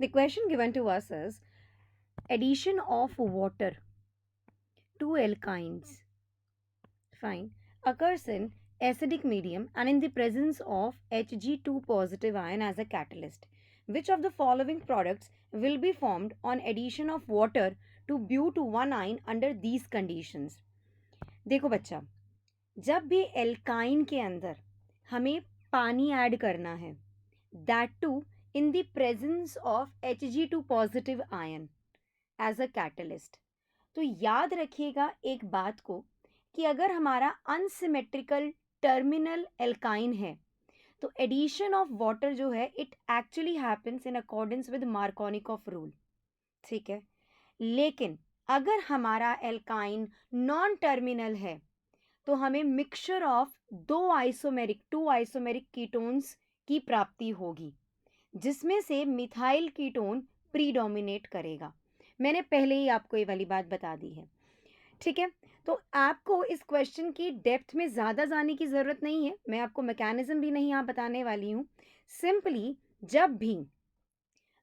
The question given to us is addition of water to alkynes, fine, occurs in acidic medium and in the presence of Hg2 positive ion as a catalyst. Which of the following products will be formed on addition of water to but1 ion under these conditions? देखो बच्चा, जब भी alkyne के अंदर हमें पानी add करना है, that too in the presence of Hg2 positive ion as a catalyst, तो याद रखिएगा एक बात को कि अगर हमारा अनसिमेट्रिकल टर्मिनल एल्काइन है तो एडिशन ऑफ वाटर जो है it actually happens in accordance with Markovnikov rule, ठीक है। लेकिन अगर हमारा एल्काइन नॉन टर्मिनल है तो हमें mixture of two isomeric ketones की प्राप्ति होगी, जिसमें से मिथाइल कीटोन प्रीडोमिनेट करेगा। मैंने पहले ही आपको ये वाली बात बता दी है, ठीक है। तो आपको इस क्वेश्चन की डेप्थ में ज़्यादा जाने की ज़रूरत नहीं है, मैं आपको मैकेनिज्म भी नहीं यहाँ बताने वाली हूँ। सिंपली जब भी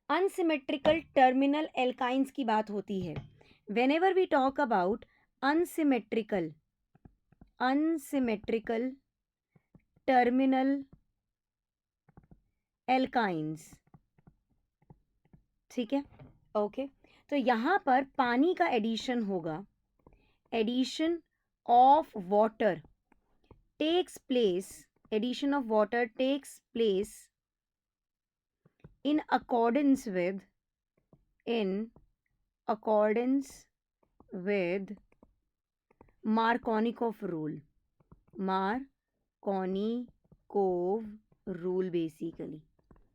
अनसिमेट्रिकल टर्मिनल एल्काइंस की बात होती है, whenever we talk about unsymmetrical terminal alkynes, ठीक है, ओके। तो यहां पर पानी का एडिशन होगा, addition of water takes place in accordance with Markovnikov rule basically.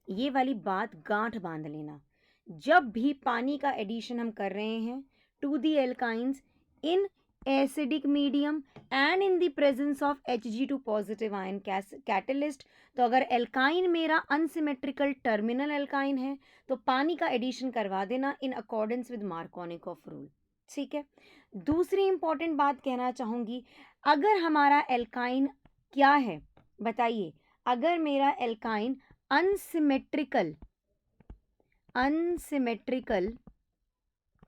ये वाली बात गांठ बांध लेना, जब भी पानी का एडिशन हम कर रहे हैं to the alkynes in acidic medium and in the presence of Hg2 positive ion catalyst, तो अगर एल्काइन मेरा अनसिमेट्रिकल टर्मिनल एल्काइन है तो पानी का एडिशन करवा देना in accordance with Markovnikov rule, ठीक है। दूसरी इंपॉर्टेंट बात कहना चाहूंगी, अगर हमारा एल्काइन क्या है बताइए, अगर मेरा एल्काइन अनसिमेट्रिकल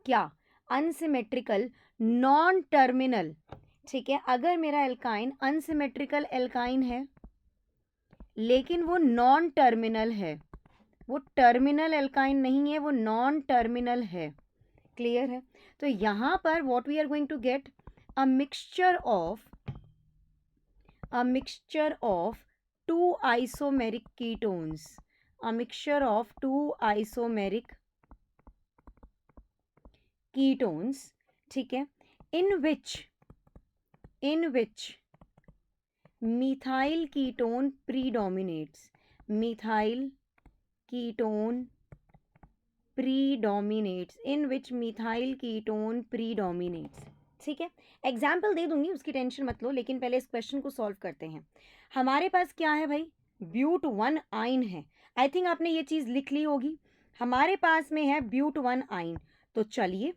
क्या, अनसिमेट्रिकल नॉन टर्मिनल, ठीक है। अगर मेरा एल्काइन अनसिमेट्रिकल एल्काइन है लेकिन वो नॉन टर्मिनल है, वो टर्मिनल एल्काइन नहीं है, वो नॉन टर्मिनल है, क्लियर है। तो यहां पर what we are going to get a mixture of two isomeric ketones, a mixture of two isomeric ketones, ठीक है, in which methyl ketone predominates, ठीक है। एग्जाम्पल दे दूंगी, उसकी टेंशन मत लो, लेकिन पहले इस क्वेश्चन को सॉल्व करते हैं। हमारे पास क्या है भाई, but1 आइन है, आई थिंक आपने ये चीज लिख ली होगी, हमारे पास में है but1 आइन। तो चलिए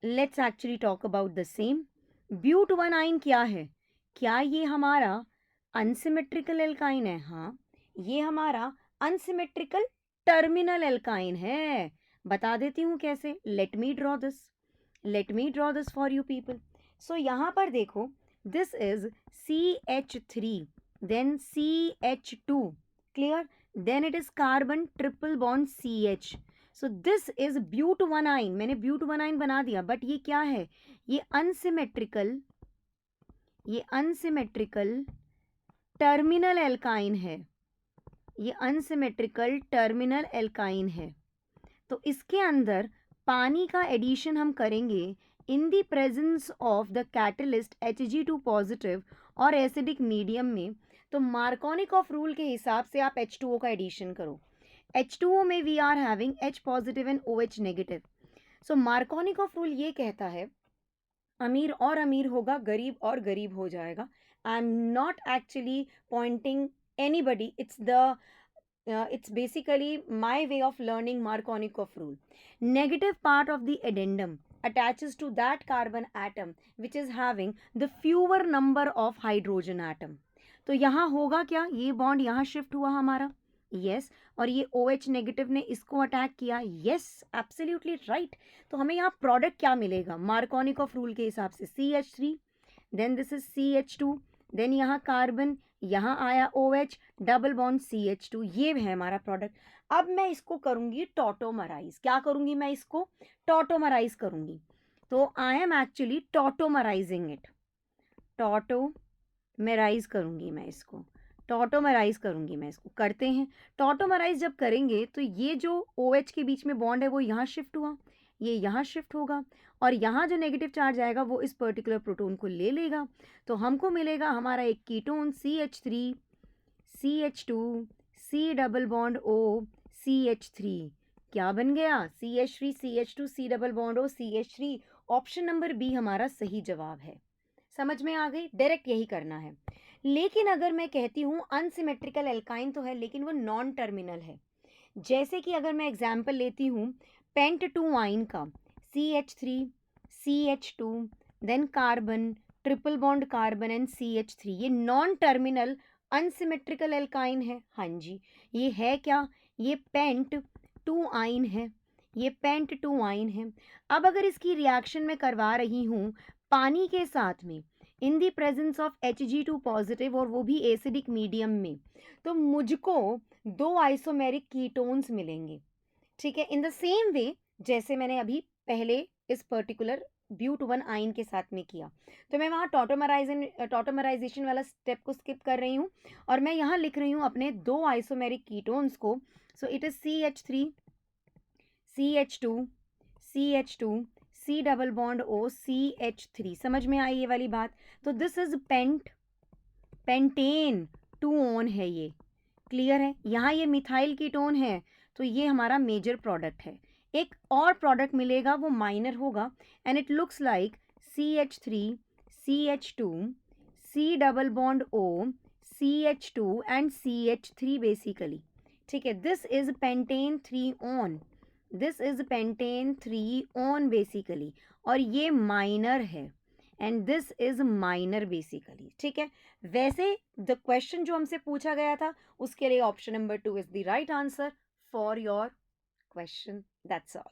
let's actually talk about the same. but1 आइन क्या है, क्या ये हमारा अनसिमेट्रिकल एल्काइन है? हाँ, ये हमारा अनसिमेट्रिकल टर्मिनल एल्काइन है। बता देती हूं कैसे, let me draw this for you people. So यहां पर देखो, this is CH3 then CH2, clear, then it is carbon triple bond CH, so this is but1 आइन। मैंने but1 आइन बना दिया, बट ये क्या है, ये अनसिमेट्रिकल टर्मिनल एल्काइन है, ये अनसिमेट्रिकल टर्मिनल एल्काइन है। तो इसके अंदर पानी का एडिशन हम करेंगे इन the presence of the catalyst Hg2 positive और एसिडिक मीडियम में, तो मार्कोनिकॉफ रूल के हिसाब से आप H2O का एडिशन करो। H2O में we are having H positive and OH negative. So Markovnikov rule ये कहता है अमीर और अमीर होगा, गरीब और गरीब हो जाएगा। I am not actually pointing anybody, it's basically my way of learning Markovnikov rule. Negative part of the addendum attaches to that carbon atom which is having the fewer number of hydrogen atom. तो यहाँ होगा क्या, ये bond यहाँ shift हुआ हमारा, yes, और ये OH नेगेटिव ने इसको अटैक किया, यस, एब्सोल्युटली राइट। तो हमें यहाँ प्रोडक्ट क्या मिलेगा मार्कोनिकॉफ रूल के हिसाब से, CH3, then this is CH2, then यहाँ कार्बन, यहाँ आया OH, डबल बॉन्ड CH2, ये है हमारा प्रोडक्ट। अब मैं इसको करूँगी टॉटोमराइज, क्या करूँगी मैं इसको टॉटोमराइज करूँगी। तो आई एम एक्चुअली टॉटोमराइजिंग इट, टॉटोमराइज करूँगी मैं इसको, टॉटोमराइज करूँगी मैं इसको। करते हैं, टॉटोमराइज जब करेंगे तो ये जो OH के बीच में बॉन्ड है वो यहाँ शिफ्ट हुआ, ये यहाँ शिफ्ट होगा, और यहाँ जो नेगेटिव चार्ज आएगा वो इस पर्टिकुलर प्रोटोन को ले लेगा। तो हमको मिलेगा हमारा एक ketone CH3, CH2, C double bond O, CH3, क्या बन गया CH3, CH2, C double bond O, CH3। Option number B हमारा सही जवाब है। समझ में आ गई, डायरेक्ट यही करना है। लेकिन अगर मैं कहती हूँ अनसिमेट्रिकल एल्काइन तो है लेकिन वो नॉन टर्मिनल है, जैसे कि अगर मैं एग्जांपल लेती हूँ पेंट 2 आइन का, CH3, CH2, then carbon, triple bond carbon and CH3, ये नॉन टर्मिनल अनसिमेट्रिकल एल्काइन है। हाँ जी, ये है क्या, ये पेंट 2 आइन है, ये पेंट 2 आइन है। अब अगर इसकी रिएक्शन में करवा रही हूँ पानी के साथ में in the presence of Hg2 positive और वो भी एसिडिक मीडियम में, तो मुझको 2 आइसोमेरिक कीटोन्स मिलेंगे। ठीक है, इन द सेम वे जैसे मैंने अभी पहले इस पर्टिकुलर ब्यूट 1 आइन के साथ में किया। तो मैं वहाँ टॉटोमराइजेशन वाला स्टेप को स्किप कर रही हूँ और मैं यहाँ लिख रही हूँ अपने 2 आइसोमेरिक कीटोन्स को। So it is CH3, CH2, CH2, C double bond O, CH3। समझ में आई ये वाली बात। तो दिस इज पेंटेन 2 ऑन है ये, क्लियर है। यहाँ ये मिथाइल कीटोन है तो ये हमारा मेजर प्रोडक्ट है। एक और प्रोडक्ट मिलेगा वो माइनर होगा and it looks like CH3, CH2, C double bond O, CH2 and CH3 basically. ठीक है, this is pentane 3 on, this is pentane 3 on basically, और ये माइनर है and this is minor basically. ठीक है, वैसे द क्वेश्चन जो हमसे पूछा गया था उसके लिए option number 2 is the right answer for your question. That's all.